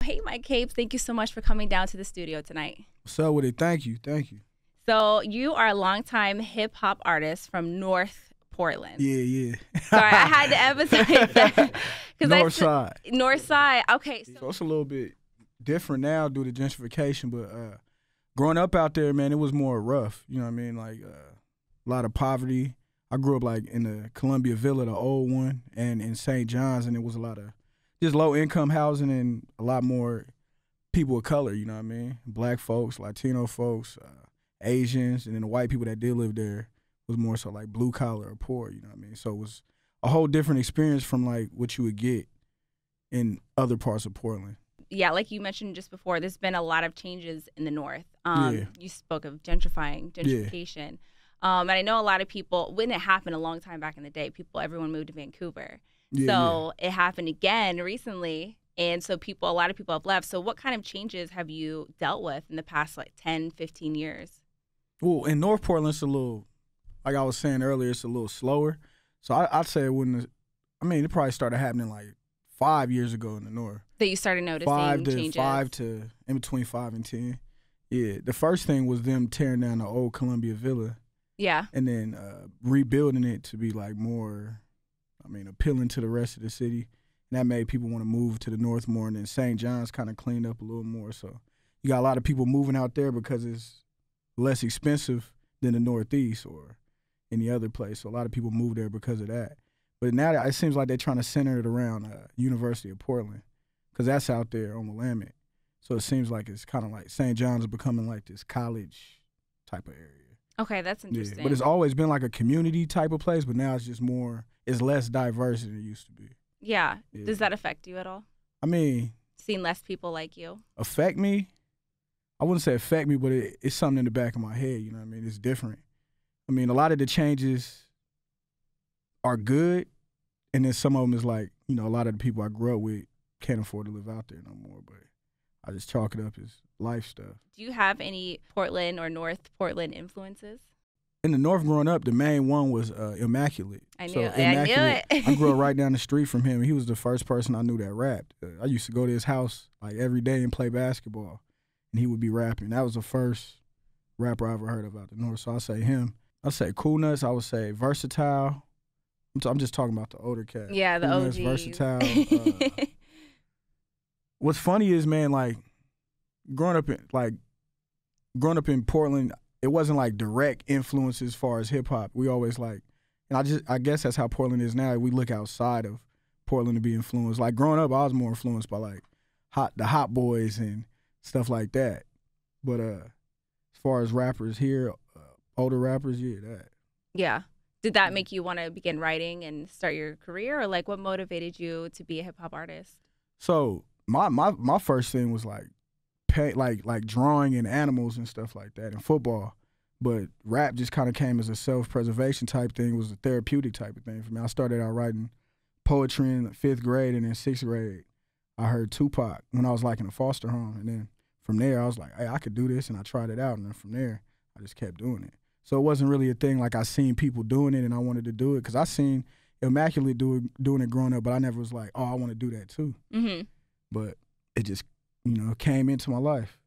Hey, Mike Capes, thank you so much for coming down to the studio tonight. What's up with it? Thank you. Thank you. So you are a longtime hip hop artist from North Portland. Yeah. Sorry, I had to emphasize that. North side. North side. Okay. So it's a little bit different now due to gentrification, but growing up out there, man, it was more rough. You know what I mean? Like a lot of poverty. I grew up like in the Columbia Villa, the old one, and in St. John's, and it was a lot of just low income housing and a lot more people of color. You know what I mean? Black folks, Latino folks, Asians, and then the white people that did live there was more so like blue collar or poor. You know what I mean? So it was a whole different experience from like what you would get in other parts of Portland. Yeah, like you mentioned just before, there's been a lot of changes in the North. Yeah. You spoke of gentrification. Yeah. And I know a lot of people, when it happened a long time back in the day, everyone moved to Vancouver. Yeah, It happened again recently. And so a lot of people have left. So what kind of changes have you dealt with in the past like 10, 15 years? Well, in North Portland, it's a little, like I was saying earlier, it's a little slower. So I'd say it probably started happening like 5 years ago in the North. That you started noticing changes? In between 5 and 10. Yeah, the first thing was them tearing down the old Columbia Villa. Yeah. And then rebuilding it to be like more, appealing to the rest of the city. And that made people want to move to the North more. And then St. John's kind of cleaned up a little more. So you got a lot of people moving out there because it's less expensive than the Northeast or any other place. So a lot of people move there because of that. But now it seems like they're trying to center it around University of Portland because that's out there on Willamette. So it seems like it's kind of like St. John's is becoming like this college type of area. Okay, that's interesting. Yeah, but it's always been like a community type of place, but now it's less diverse than it used to be. Yeah. Yeah. Does that affect you at all? Seeing less people like you? Affect me? I wouldn't say affect me, but it's something in the back of my head, you know what I mean? It's different. A lot of the changes are good, and then some of them is like, a lot of the people I grew up with can't afford to live out there no more, but I just chalk it up as life stuff. Do you have any Portland or North Portland influences? In the North growing up, the main one was Immaculate. I knew it. I grew up right down the street from him. He was the first person I knew that rapped. I used to go to his house like every day and play basketball, and he would be rapping. That was the first rapper I ever heard of out the North, so I say him. I say Cool Nuts. I would say Versatile. I'm just talking about the older cats. Yeah, the Cool OGs. Nuts, Versatile. What's funny is, man, like growing up in Portland, it wasn't like direct influence as far as hip hop. We always like, and I guess that's how Portland is now. We look outside of Portland to be influenced. Like growing up, I was more influenced by like the Hot Boys and stuff like that. But as far as rappers here, older rappers, yeah, that. Yeah. Did that make you want to begin writing and start your career, or like what motivated you to be a hip hop artist? So my first thing was like like drawing and animals and stuff like that and football. But rap just kind of came as a self-preservation type thing. It was a therapeutic type of thing for me. I started out writing poetry in 5th grade, and in 6th grade, I heard Tupac when I was like in a foster home. And then from there, I was like, hey, I could do this, and I tried it out. And then from there, I just kept doing it. So it wasn't really a thing like I seen people doing it and I wanted to do it, because I seen Immaculate doing it growing up, but I never was like, oh, I want to do that too. Mm-hmm. But it just, came into my life.